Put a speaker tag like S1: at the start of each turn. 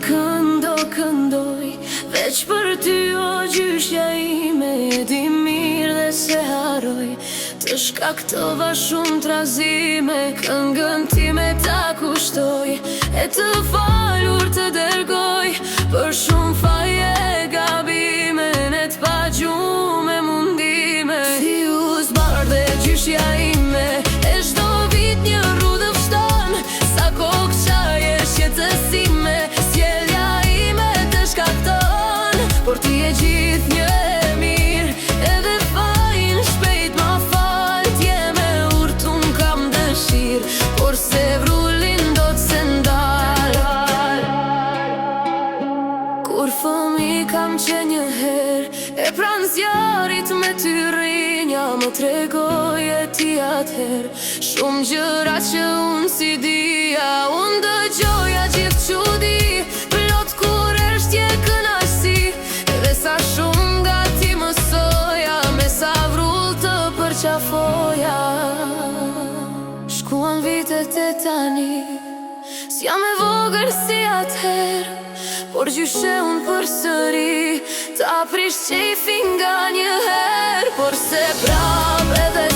S1: këndo këndoj, veç për ty o gjyshja ime. E di mirë dhe se haroj, të shkaktova shumë trazime. Këngën time ta kushtoj, e të falur të dërgoj, për shumë faje gabime, ne t'pa gjume mundime. Si u zbar dhe gjyshja ime, e shdo vit një rrudë fshton, sa kokë qaje shjetësime, sjellja ime të shkakton, por ti e gjithë një e mirë, edhe fajin shpejt ma fal. T'je me urtun kam dëshirë, por se vrullin do t'se ndal. Kur fëmi kam qenë një herë, e pranë zjarit me ty rinja, më tregoj e ti atëherë shumë gjëra që unë si dija. Unë dëgjoja gjithë qudi, plot kur eshtje kënaqësi, edhe sa shumë nga ti mësoja, me sa vrull të përqafoja. Shkuan vitet e tani, s'jam e vogël si atëherë, por gjyshe unë përsëri ta prish qejfin nga një herë, por se prap edhe